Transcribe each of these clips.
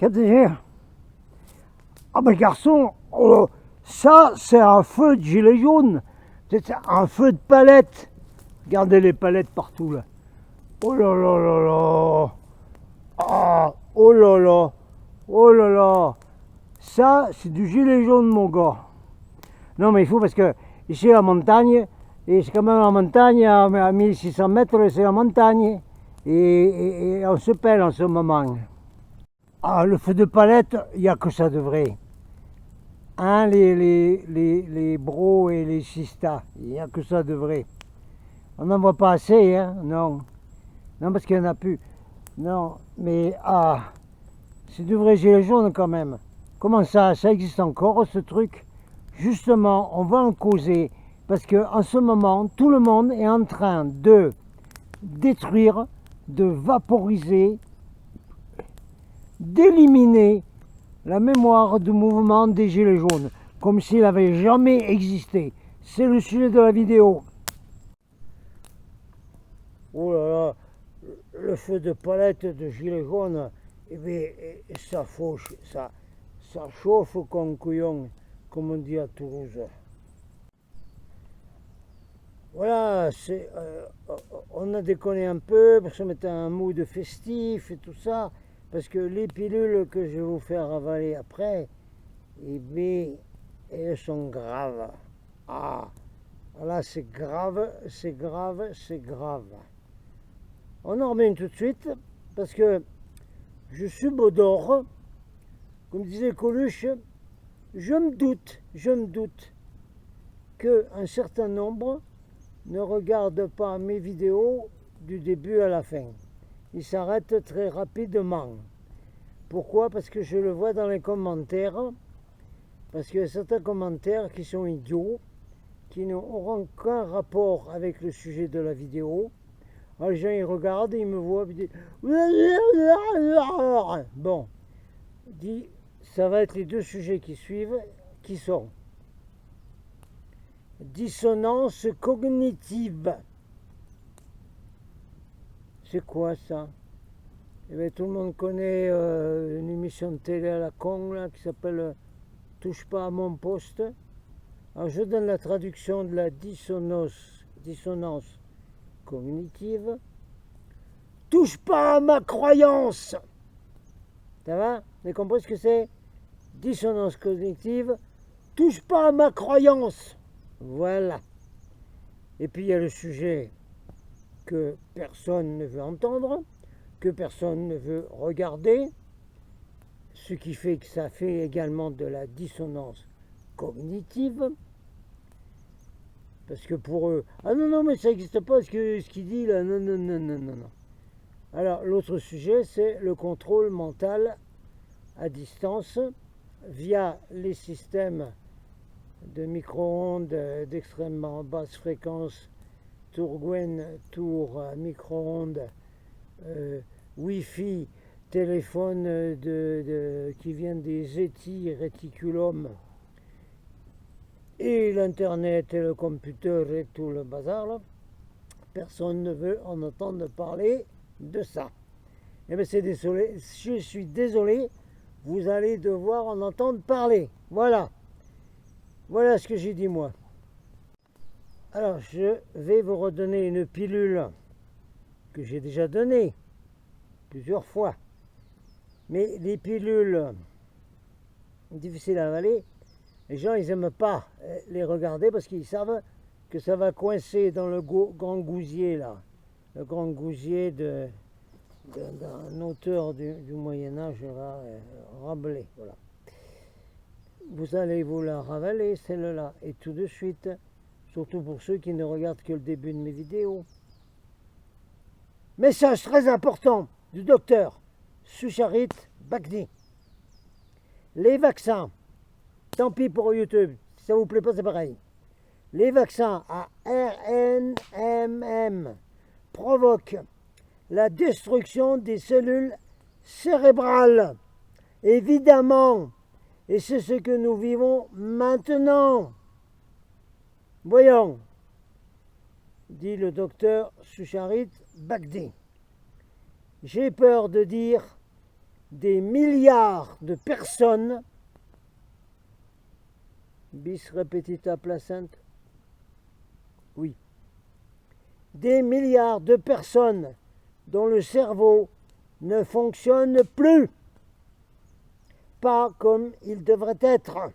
Qu'est-ce que c'est? Ah ben garçon, oh, ça c'est un feu de gilet jaune. C'est un feu de palette. Regardez les palettes partout là. Oh là là là là. Ah, oh là là. Oh là là. Ça c'est du gilet jaune mon gars. Non mais il faut parce que ici la montagne, et c'est quand même la montagne à 1600 mètres, c'est la montagne. Et on se pèle en ce moment. Ah, le feu de palette, il n'y a que ça de vrai. Hein, les bros et les sistas, il n'y a que ça de vrai. On n'en voit pas assez, hein, non. Non, parce qu'il n'y en a plus. Non, mais c'est du vrai gilet jaune quand même. Comment ça existe encore ce truc? Justement, on va en causer. Parce qu'en ce moment, tout le monde est en train de détruire, de vaporiser, d'éliminer la mémoire du mouvement des Gilets jaunes, comme s'il n'avait jamais existé. C'est le sujet de la vidéo. Oh là là, le feu de palette de Gilets jaunes, eh bien, ça fauche, ça chauffe comme couillon, comme on dit à Toulouse. Voilà, on a déconné un peu, parce qu'on mettait un mood festif et tout ça, parce que les pilules que je vais vous faire avaler après, eh bien, elles sont graves. Ah, là c'est grave, c'est grave, c'est grave. On en remet une tout de suite, parce que je subodore, comme disait Coluche, je me doute qu'un certain nombre ne regardent pas mes vidéos du début à la fin. Ils s'arrêtent très rapidement. Pourquoi? Parce que je le vois dans les commentaires, parce qu'il y a certains commentaires qui sont idiots, qui n'auront aucun rapport avec le sujet de la vidéo. Alors les gens ils regardent, ils me voient, ils disent bon, dit ça va être les deux sujets qui suivent, qui sont dissonance cognitive. C'est quoi ça? Eh bien, tout le monde connaît une émission de télé à la con là, qui s'appelle Touche pas à mon poste. Alors je donne la traduction de la dissonance cognitive. Touche pas à ma croyance. Ça va? Vous avez compris ce que c'est? Dissonance cognitive. Touche pas à ma croyance. Voilà. Et puis il y a le sujet que personne ne veut entendre, que personne ne veut regarder, ce qui fait que ça fait également de la dissonance cognitive. Parce que pour eux, ah non, non, mais ça n'existe pas ce qu'il dit là, non, non, non, non, non, non. Alors l'autre sujet, c'est le contrôle mental à distance via les systèmes de micro-ondes d'extrêmement basse fréquence, tour Gwen, tour micro-ondes, Wi-Fi, téléphone qui viennent des ZTE réticulum, et l'internet et le computer et tout le bazar là. Personne ne veut en entendre parler de ça. Eh bien c'est désolé, je suis désolé, vous allez devoir en entendre parler. Voilà. Voilà ce que j'ai dit moi. Alors je vais vous redonner une pilule que j'ai déjà donnée plusieurs fois. Mais les pilules difficiles à avaler, les gens ils n'aiment pas les regarder parce qu'ils savent que ça va coincer dans le grand gousier là. Le grand gousier d'un auteur du Moyen-Âge, Rabelais. Voilà. Vous allez vous la ravaler celle-là, et tout de suite, surtout pour ceux qui ne regardent que le début de mes vidéos. Message très important du docteur Sucharit Bhakdi. Les vaccins, tant pis pour YouTube, si ça vous plaît pas c'est pareil. Les vaccins à RNMM provoquent la destruction des cellules cérébrales. Évidemment, et c'est ce que nous vivons maintenant. Voyons, dit le docteur Sucharit Bhakdi. J'ai peur de dire des milliards de personnes, bis repetita placent, oui, des milliards de personnes dont le cerveau ne fonctionne plus, pas comme il devrait être.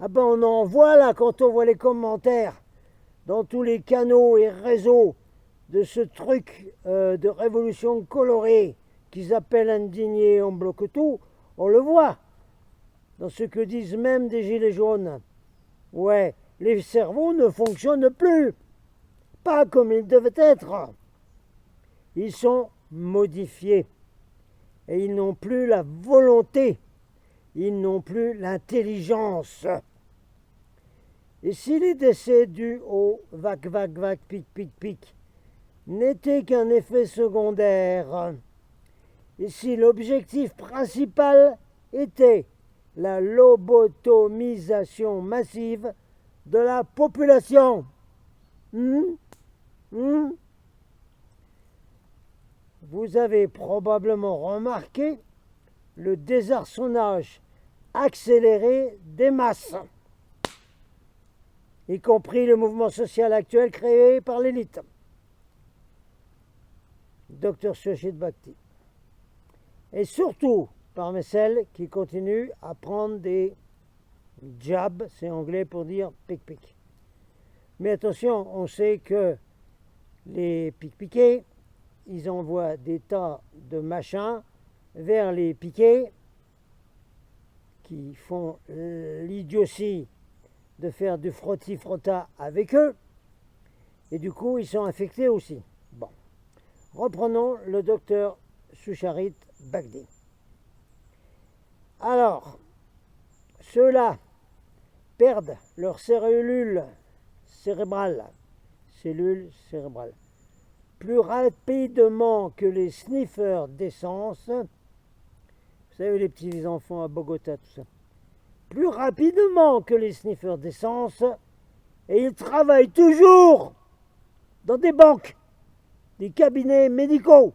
Ah ben on en voit là quand on voit les commentaires dans tous les canaux et réseaux de ce truc de révolution colorée qu'ils appellent indigné, on bloque tout, on le voit dans ce que disent même des gilets jaunes. Ouais, les cerveaux ne fonctionnent plus, pas comme ils devaient être. Ils sont modifiés et ils n'ont plus la volonté, ils n'ont plus l'intelligence. Et si les décès dus au vac, pic, pic, pic n'étaient qu'un effet secondaire, et si l'objectif principal était la lobotomisation massive de la population, vous avez probablement remarqué le désarçonnage accéléré des masses, y compris le mouvement social actuel créé par l'élite. Dr Sushit Bhakti. Et surtout parmi celles qui continuent à prendre des jabs, c'est anglais pour dire pic-pic. Mais attention, on sait que les pic-piqués, ils envoient des tas de machins vers les piqués qui font l'idiotie de faire du frotti-frotta avec eux, et du coup ils sont infectés aussi. Bon, reprenons le docteur Sucharit Bhakti. Alors, ceux-là perdent leurs cellules cérébrales plus rapidement que les sniffers d'essence. Vous savez, les petits enfants à Bogota, tout ça. Plus rapidement que les sniffers d'essence, et ils travaillent toujours dans des banques, des cabinets médicaux,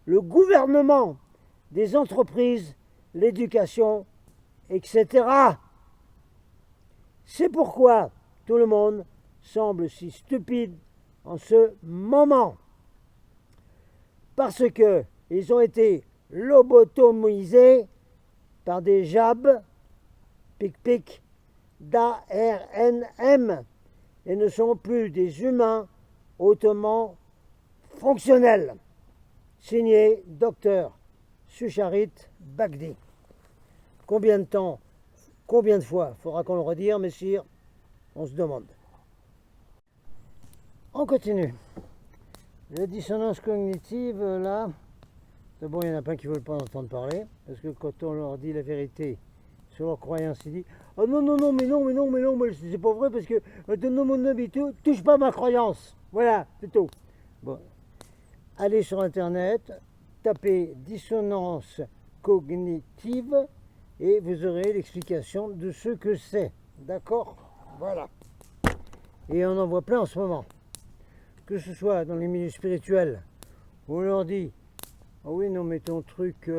le gouvernement, des entreprises, l'éducation, etc. C'est pourquoi tout le monde semble si stupide en ce moment. Parce qu'ils ont été lobotomisés par des jabs, pic-pic, d'ARNM, et ne sont plus des humains hautement fonctionnels. Signé Dr Sucharit Bhakti. Combien de temps, combien de fois faudra qu'on le redire, messire? On se demande. On continue. La dissonance cognitive, là, d'abord, il y en a plein qui ne veulent pas entendre parler, parce que quand on leur dit la vérité sur leurs croyances, ils disent « Oh non, mais c'est pas vrai, parce que non, mon avis, touche pas ma croyance. » Voilà, c'est tout. Bon. Allez sur Internet, tapez dissonance cognitive, et vous aurez l'explication de ce que c'est. D'accord? Voilà. Et on en voit plein en ce moment. Que ce soit dans les milieux spirituels, où on leur dit « Ah oui, non, mais ton truc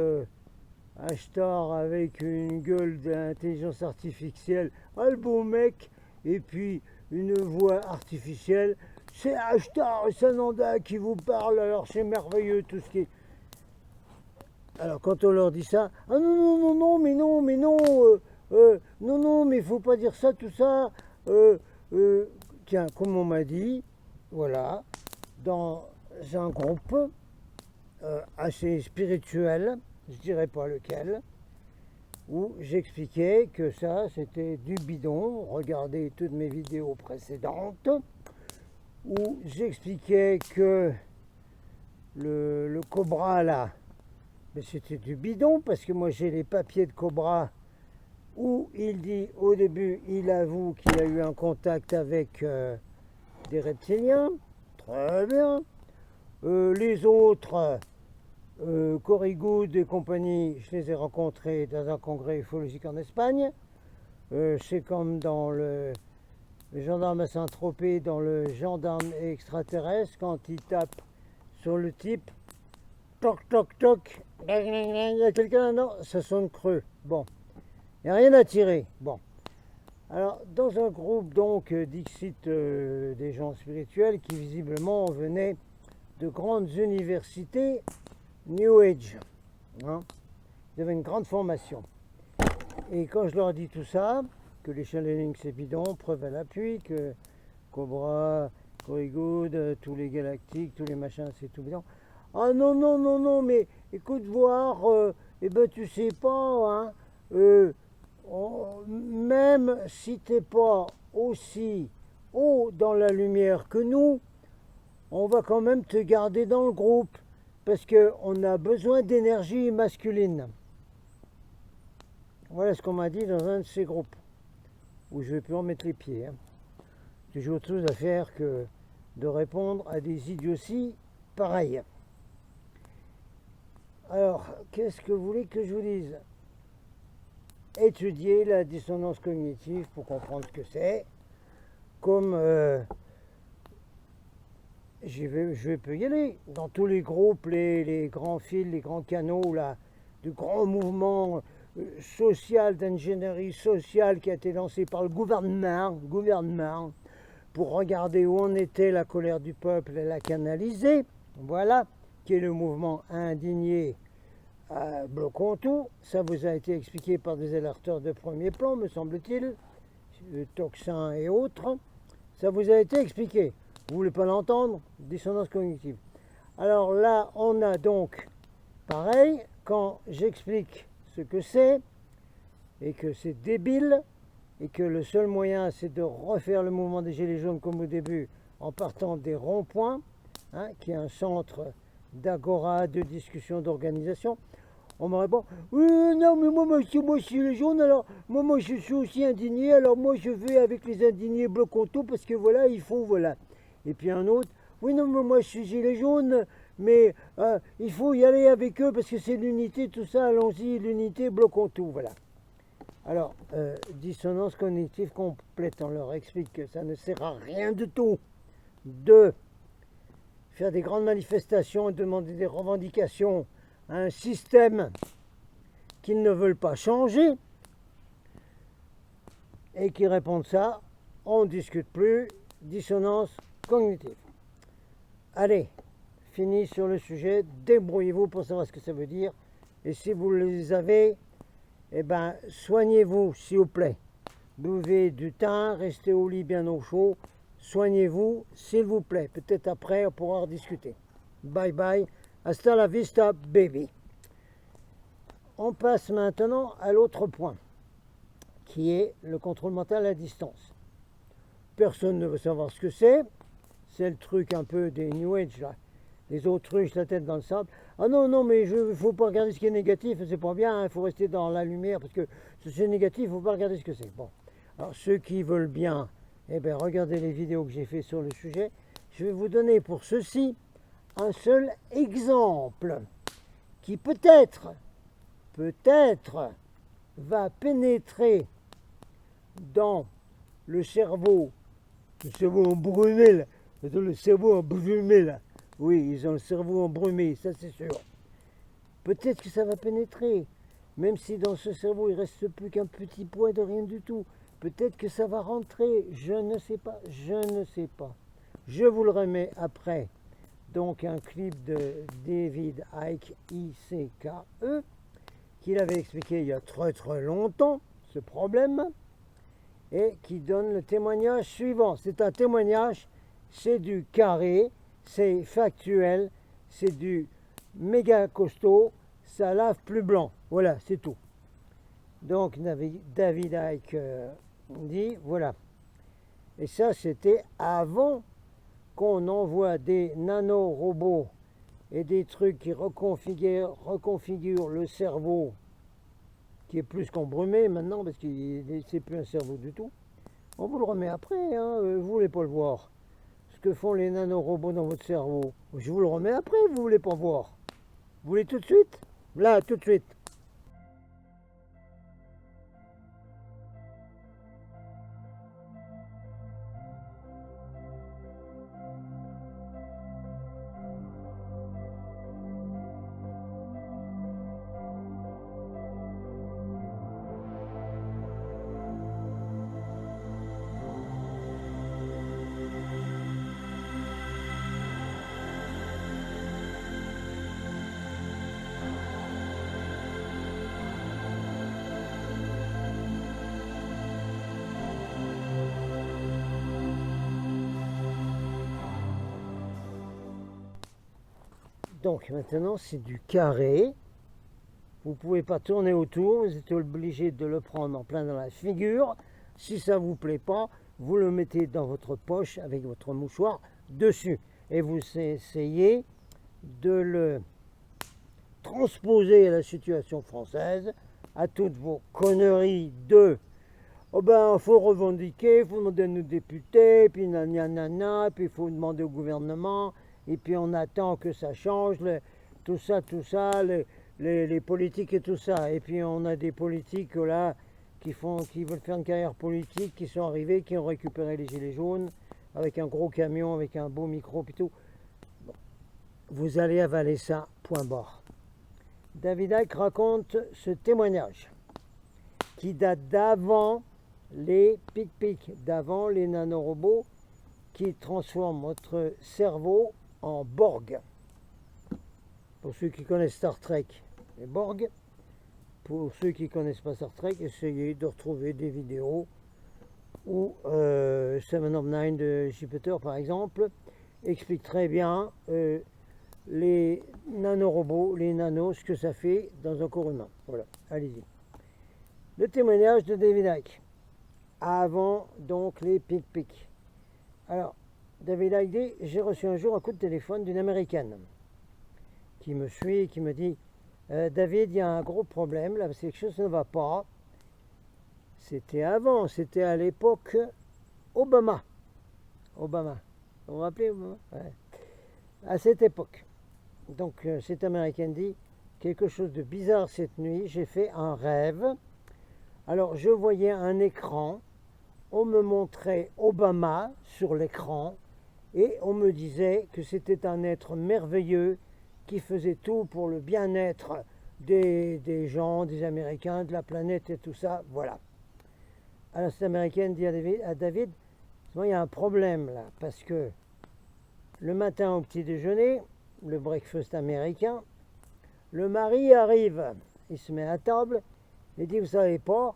Ashtar avec une gueule d'intelligence artificielle, ah le beau mec, et puis une voix artificielle, c'est Ashtar et Sananda qui vous parle, alors c'est merveilleux tout ce qui est... » Alors quand on leur dit ça, « Ah non, mais non, mais il faut pas dire ça, tout ça. Tiens, comme on m'a dit, voilà, dans un groupe assez spirituel, je dirais pas lequel, où j'expliquais que ça c'était du bidon. Regardez toutes mes vidéos précédentes, où j'expliquais que le Cobra là, mais c'était du bidon, parce que moi j'ai les papiers de Cobra où il dit au début, il avoue qu'il a eu un contact avec des reptiliens, très bien. Les autres, Cory Good et compagnie, je les ai rencontrés dans un congrès ufologique en Espagne. C'est comme dans le gendarme à Saint-Tropez, dans le gendarme extraterrestre, quand il tape sur le type, toc toc toc, Il y a quelqu'un là-dedans, ça sonne creux. Bon, il n'y a rien à tirer. Bon. Alors, dans un groupe, donc, dixit des gens spirituels qui visiblement venaient de grandes universités New Age. Hein. Ils avaient une grande formation. Et quand je leur dis tout ça, que les channelings c'est bidon, preuve à l'appui, que Cobra, Corrigood, tous les galactiques, tous les machins, c'est tout bidon. Ah non, non, non, non, mais écoute voir, eh ben tu sais pas, hein, même si t'es pas aussi haut dans la lumière que nous, on va quand même te garder dans le groupe, parce qu'on a besoin d'énergie masculine. Voilà ce qu'on m'a dit dans un de ces groupes, où je vais plus en mettre les pieds. Hein. Toujours autre chose à faire que de répondre à des idioties pareilles. Alors, qu'est-ce que vous voulez que je vous dise? Étudier la dissonance cognitive pour comprendre ce que c'est. Comme je vais y aller. Dans tous les groupes, les grands fils, les grands canaux, là, de grands mouvements social, d'ingénierie sociale qui a été lancé par le gouvernement pour regarder où en était la colère du peuple et la canaliser. Voilà, qui est le mouvement indigné bloquons tout. Ça vous a été expliqué par des alerteurs de premier plan, me semble-t-il, Toxin et autres. Ça vous a été expliqué. Vous ne voulez pas l'entendre? Dissonance cognitive. Alors là, on a donc, pareil, quand j'explique ce que c'est, et que c'est débile, et que le seul moyen, c'est de refaire le mouvement des Gilets jaunes comme au début, en partant des ronds-points, hein, qui est un centre d'agora, de discussion, d'organisation. On me répond, oui, non, mais moi je suis les jaunes, alors moi je suis aussi indigné, alors moi je vais avec les indignés bloquons tout, parce que voilà, il faut, voilà. Et puis un autre, oui, non, mais moi je suis gilet jaune, mais il faut y aller avec eux, parce que c'est l'unité, tout ça, allons-y, l'unité, bloquons tout, voilà. Alors, dissonance cognitive complète, on leur explique que ça ne sert à rien du tout de faire des grandes manifestations et demander des revendications à un système qu'ils ne veulent pas changer et qui répondent ça, on ne discute plus, dissonance cognitive. Allez, fini sur le sujet, débrouillez-vous pour savoir ce que ça veut dire et si vous les avez, eh ben, soignez-vous s'il vous plaît. Buvez du thym, restez au lit bien au chaud, soignez-vous s'il vous plaît. Peut-être après on pourra en discuter. Bye bye, hasta la vista baby. On passe maintenant à l'autre point, qui est le contrôle mental à distance. Personne ne veut savoir ce que c'est le truc un peu des New Age là. Les autruches, la tête dans le sable. Ah non, non, mais il ne faut pas regarder ce qui est négatif, c'est pas bien, il faut rester dans la lumière, parce que si c'est négatif, il ne faut pas regarder ce que c'est. Bon, alors ceux qui veulent bien, eh bien, regardez les vidéos que j'ai fait sur le sujet. Je vais vous donner pour ceci un seul exemple qui peut-être va pénétrer dans le cerveau embrumé là, le cerveau embrumé là. Oui, ils ont le cerveau embrumé, ça c'est sûr. Peut-être que ça va pénétrer, même si dans ce cerveau il reste plus qu'un petit point de rien du tout. Peut-être que ça va rentrer, je ne sais pas, je ne sais pas. Je vous le remets après. Donc un clip de David Icke, I-C-K-E, qu'il avait expliqué il y a très longtemps, ce problème, et qui donne le témoignage suivant. C'est un témoignage, c'est du carré, c'est factuel, c'est du méga costaud, ça lave plus blanc. Voilà, c'est tout. Donc David Icke dit, voilà. Et ça, c'était avant qu'on envoie des nanorobots et des trucs qui reconfigurent le cerveau, qui est plus qu'embrumé maintenant, parce que c'est plus un cerveau du tout. On vous le remet après, hein, vous voulez pas le voir. Ce que font les nanorobots dans votre cerveau. Je vous le remets après, vous voulez pas voir. Vous voulez tout de suite? Là, tout de suite. Donc maintenant c'est du carré. Vous ne pouvez pas tourner autour, vous êtes obligé de le prendre en plein dans la figure. Si ça ne vous plaît pas, vous le mettez dans votre poche avec votre mouchoir dessus. Et vous essayez de le transposer à la situation française, à toutes vos conneries de oh ben, faut revendiquer, il faut demander à nos députés, puis nanana, puis il faut demander au gouvernement, et puis on attend que ça change, tout ça, les politiques et tout ça. Et puis on a des politiques là qui veulent faire une carrière politique, qui sont arrivés, qui ont récupéré les gilets jaunes, avec un gros camion, avec un beau micro, puis tout. Bon. Vous allez avaler ça, point barre. David Icke raconte ce témoignage qui date d'avant les pic-pic, d'avant les nanorobots qui transforment votre cerveau en Borg. Pour ceux qui connaissent Star Trek, les Borg. Pour ceux qui ne connaissent pas Star Trek, essayez de retrouver des vidéos où Seven of Nine de Jupiter, par exemple, explique très bien les nanorobots, les nanos, ce que ça fait dans un corps humain. Voilà, allez-y. Le témoignage de David Icke, avant donc les pic-pic. Alors, David Icke dit, j'ai reçu un jour un coup de téléphone d'une Américaine qui me suit et qui me dit, David, il y a un gros problème, là, quelque chose ne va pas. C'était avant, c'était à l'époque Obama. Vous vous rappelez Obama? Ouais. À cette époque. Donc, cette Américaine dit, quelque chose de bizarre cette nuit, j'ai fait un rêve. Alors, je voyais un écran, on me montrait Obama sur l'écran, et on me disait que c'était un être merveilleux qui faisait tout pour le bien-être des gens, des Américains, de la planète et tout ça, voilà. Alors cette Américaine dit à David, il y a un problème là, parce que le matin au petit déjeuner, le breakfast américain, le mari arrive, il se met à table, et dit, vous savez pas,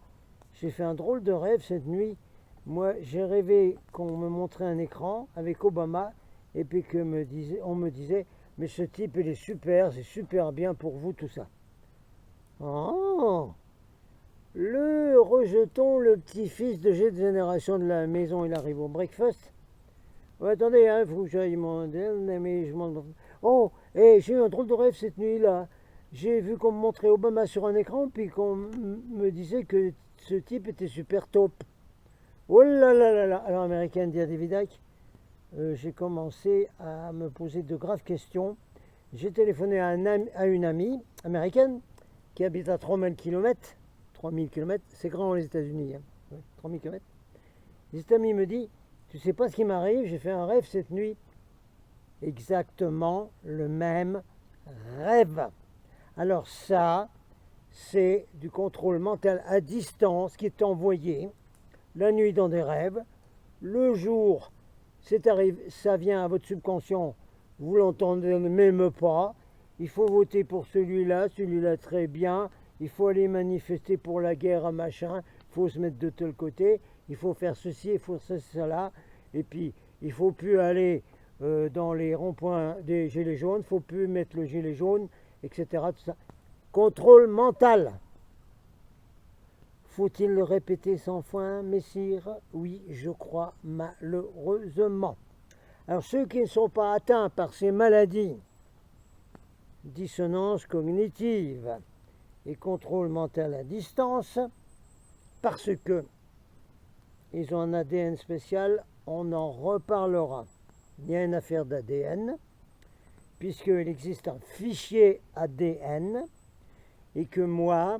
j'ai fait un drôle de rêve cette nuit, moi j'ai rêvé qu'on me montrait un écran avec Obama, et puis on me disait, mais ce type, il est super, c'est super bien pour vous, tout ça. Oh, le rejetons, le petit-fils de génération de la maison, il arrive au breakfast. Oh, attendez, il faut que j'aille mais je m'en... Oh, j'ai eu un drôle de rêve cette nuit-là. J'ai vu qu'on me montrait Obama sur un écran, puis qu'on me disait que ce type était super top. Oh là là là là. Alors, Américaine dit à David Icke, j'ai commencé à me poser de graves questions. J'ai téléphoné à une amie américaine qui habite à 3000 km. 3000 km, c'est grand les États-Unis. Hein. Ouais, 3000 km. Cette amie me dit, tu sais pas ce qui m'arrive, j'ai fait un rêve cette nuit. Exactement le même rêve. Alors ça, c'est du contrôle mental à distance qui est envoyé la nuit dans des rêves. Le jour, ça vient à votre subconscient, vous l'entendez même pas. Il faut voter pour celui-là très bien. Il faut aller manifester pour la guerre à machin. Il faut se mettre de tel côté. Il faut faire ceci, il faut faire cela. Et puis, il ne faut plus aller dans les ronds-points des gilets jaunes. Il ne faut plus mettre le gilet jaune, etc. Tout ça. Contrôle mental. Faut-il le répéter sans fin, messire? Oui, je crois malheureusement. Alors ceux qui ne sont pas atteints par ces maladies, dissonance cognitive et contrôle mental à distance, parce que ils ont un ADN spécial, on en reparlera. Il y a une affaire d'ADN, puisqu'il existe un fichier ADN, et que moi,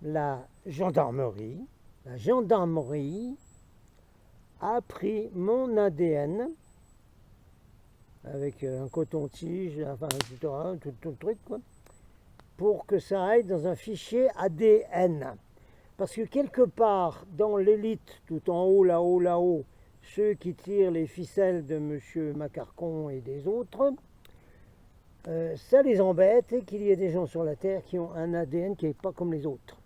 la gendarmerie a pris mon ADN avec un coton-tige, enfin, etc., tout le truc, quoi, pour que ça aille dans un fichier ADN. Parce que quelque part, dans l'élite, tout en haut, là-haut, ceux qui tirent les ficelles de M. Macarcon et des autres, ça les embête qu'il y ait des gens sur la Terre qui ont un ADN qui n'est pas comme les autres.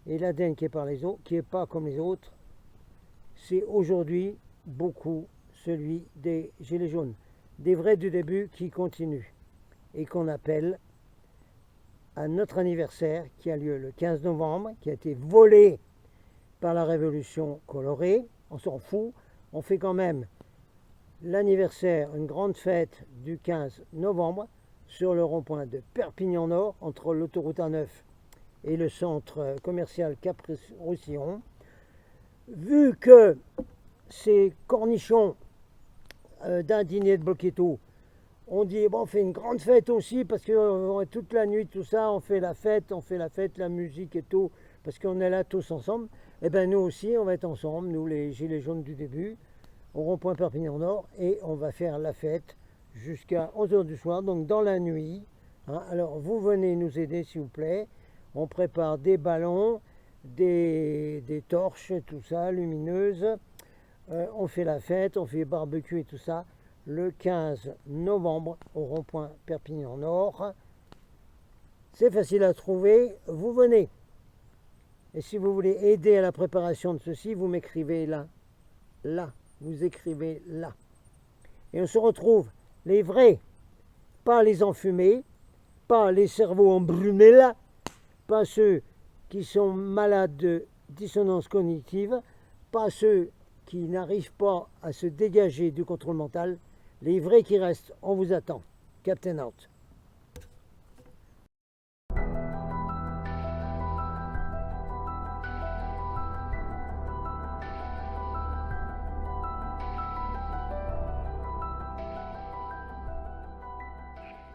Et l'ADN qui n'est pas comme les autres, c'est aujourd'hui beaucoup celui des Gilets jaunes. Des vrais du début qui continuent. et qu'on appelle à notre anniversaire qui a lieu le 15 novembre, qui a été volé par la Révolution colorée. On s'en fout, on fait quand même l'anniversaire, une grande fête du 15 novembre sur le rond-point de Perpignan-Nord, entre l'autoroute A9 et le centre commercial Cap-Roussillon. Vu que ces cornichons d'un dîner de Bocchetto, on dit bon, on fait une grande fête aussi parce que toute la nuit, tout ça, on fait la fête, la musique et tout, parce qu'on est là tous ensemble. Et bien nous aussi, on va être ensemble, nous les gilets jaunes du début, au rond-point Perpignan-Nord, et on va faire la fête jusqu'à 11h du soir, donc dans la nuit. Hein. Alors vous venez nous aider s'il vous plaît. On prépare des ballons, des torches, tout ça, lumineuses. On fait la fête, on fait barbecue et tout ça, le 15 novembre au rond-point Perpignan-Nord. C'est facile à trouver, vous venez. Et si vous voulez aider à la préparation de ceci, vous m'écrivez là. Là, vous écrivez là. Et on se retrouve, les vrais, pas les enfumés, pas les cerveaux embrumés là, pas ceux qui sont malades de dissonance cognitive, pas ceux qui n'arrivent pas à se dégager du contrôle mental, les vrais qui restent, on vous attend. Captain out.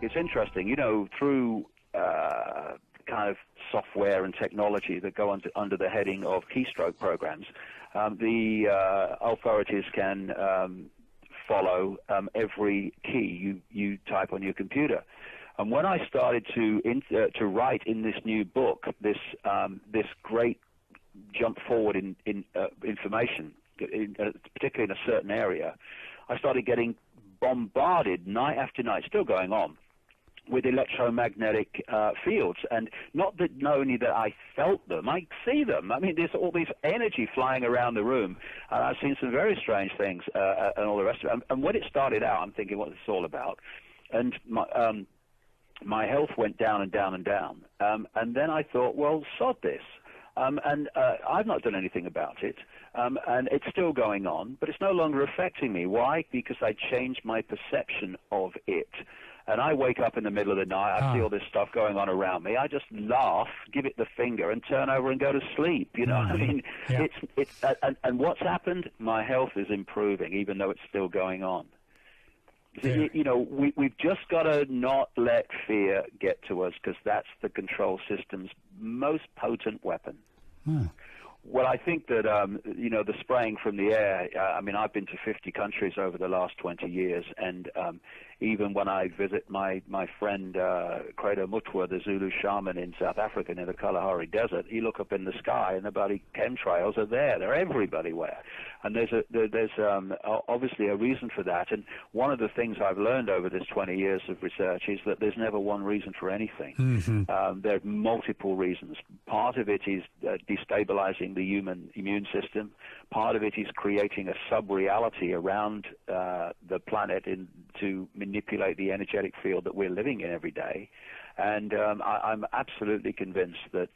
It's interesting, you know, through kind of software and technology that go under the heading of keystroke programs, the authorities can follow every key you type on your computer. And when I started to write in this new book, this great jump forward in information, particularly in a certain area, I started getting bombarded night after night, still going on, with electromagnetic fields, and not only that I felt them, I see them. I mean, there's all this energy flying around the room, and I've seen some very strange things and all the rest of it. And when it started out, I'm thinking, what is this all about? And my health went down and down and down, and then I thought, well, sod this. And I've not done anything about it, and it's still going on, but it's no longer affecting me. Why? Because I changed my perception of it. And I wake up in the middle of the night, I see all this stuff going on around me. I just laugh, give it the finger, and turn over and go to sleep. You know, I mean, and what's happened? My health is improving, even though it's still going on. Yeah. You know, we've just got to not let fear get to us, because that's the control system's most potent weapon. Well, I think that, you know, the spraying from the air, I mean, I've been to 50 countries over the last 20 years, and even when I visit my friend Credo Mutwa, the Zulu shaman in South Africa near the Kalahari Desert, you look up in the sky and the bloody chemtrails are there. They're everywhere. And there's obviously a reason for that. And one of the things I've learned over this 20 years of research is that there's never one reason for anything. There are multiple reasons. Part of it is destabilizing the human immune system. Part of it is creating a sub-reality around the planet to manipulate the energetic field that we're living in every day. And I'm absolutely convinced that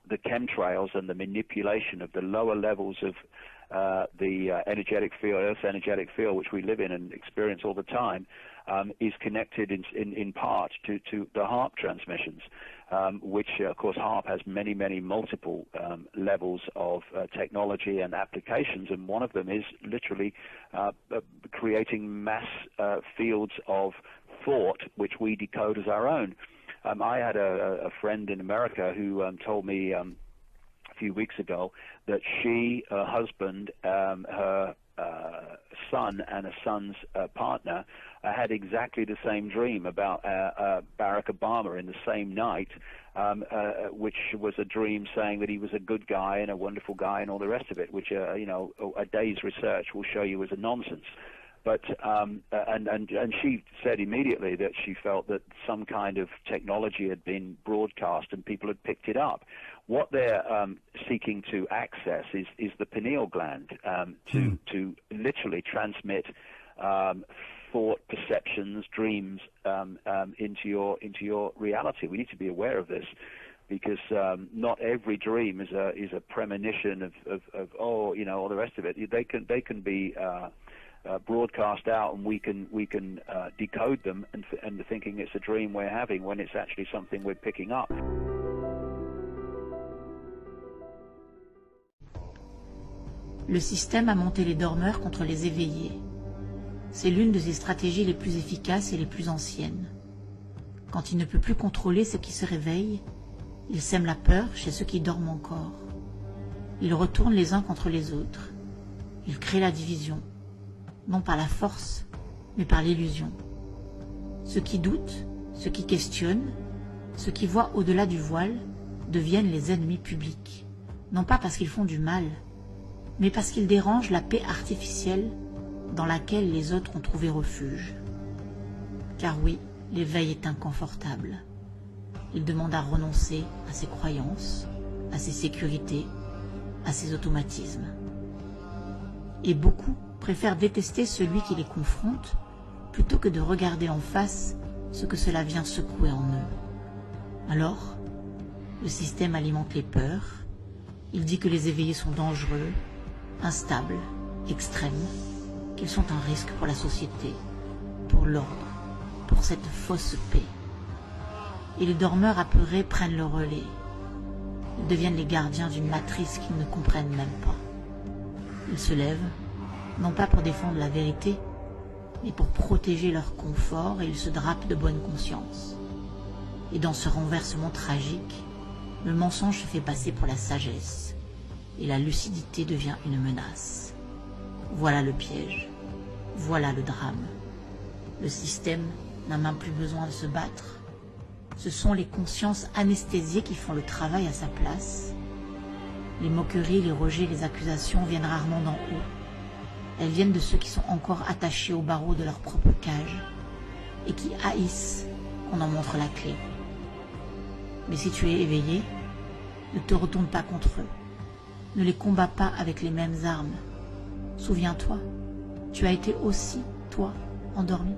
the chemtrails and the manipulation of the lower levels of the energetic field, Earth's energetic field, which we live in and experience all the time, is connected in part to the HAARP transmissions, which, of course, HAARP has many multiple levels of technology and applications, and one of them is literally creating mass fields of thought, which we decode as our own. I had a friend in America who told me a few weeks ago that she, her husband, her son, and a son's partner had exactly the same dream about Barack Obama in the same night, which was a dream saying that he was a good guy and a wonderful guy and all the rest of it, which you know, a day's research will show you was a nonsense. But and she said immediately that she felt that some kind of technology had been broadcast and people had picked it up. What they're seeking to access is the pineal gland to literally transmit thought, perceptions, dreams into your reality. We need to be aware of this, because not every dream is a premonition of all the rest of it. They can be broadcast out, and we can decode them and thinking it's a dream we're having when it's actually something we're picking up. Le système a monté les dormeurs contre les éveillés. C'est l'une de ses stratégies les plus efficaces et les plus anciennes. Quand il ne peut plus contrôler ceux qui se réveillent, il sème la peur chez ceux qui dorment encore. Il retourne les uns contre les autres. Il crée la division, non par la force, mais par l'illusion. Ceux qui doutent, ceux qui questionnent, ceux qui voient au-delà du voile, deviennent les ennemis publics, non pas parce qu'ils font du mal, mais parce qu'ils dérangent la paix artificielle dans laquelle les autres ont trouvé refuge. Car oui, l'éveil est inconfortable. Il demande à renoncer à ses croyances, à ses sécurités, à ses automatismes. Et beaucoup préfèrent détester celui qui les confronte plutôt que de regarder en face ce que cela vient secouer en eux. Alors, le système alimente les peurs. Il dit que les éveillés sont dangereux, instables, extrêmes, qu'ils sont un risque pour la société, pour l'ordre, pour cette fausse paix. Et les dormeurs apeurés prennent le relais. Ils deviennent les gardiens d'une matrice qu'ils ne comprennent même pas. Ils se lèvent, non pas pour défendre la vérité, mais pour protéger leur confort, et ils se drapent de bonne conscience. Et dans ce renversement tragique, le mensonge se fait passer pour la sagesse, et la lucidité devient une menace. Voilà le piège, voilà le drame. Le système n'a même plus besoin de se battre. Ce sont les consciences anesthésiées qui font le travail à sa place. Les moqueries, les rejets, les accusations viennent rarement d'en haut. Elles viennent de ceux qui sont encore attachés aux barreaux de leur propre cage et qui haïssent qu'on en montre la clé. Mais si tu es éveillé, ne te retourne pas contre eux. Ne les combats pas avec les mêmes armes. Souviens-toi, tu as été aussi, toi, endormi.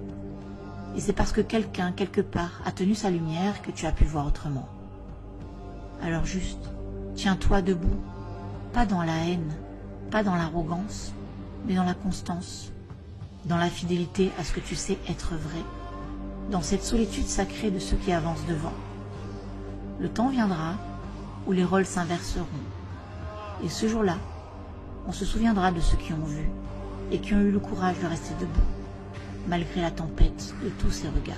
Et c'est parce que quelqu'un, quelque part, a tenu sa lumière que tu as pu voir autrement. Alors juste, tiens-toi debout, pas dans la haine, pas dans l'arrogance, mais dans la constance, dans la fidélité à ce que tu sais être vrai, dans cette solitude sacrée de ceux qui avancent devant. Le temps viendra où les rôles s'inverseront. Et ce jour-là, on se souviendra de ceux qui ont vu et qui ont eu le courage de rester debout, malgré la tempête de tous ces regards.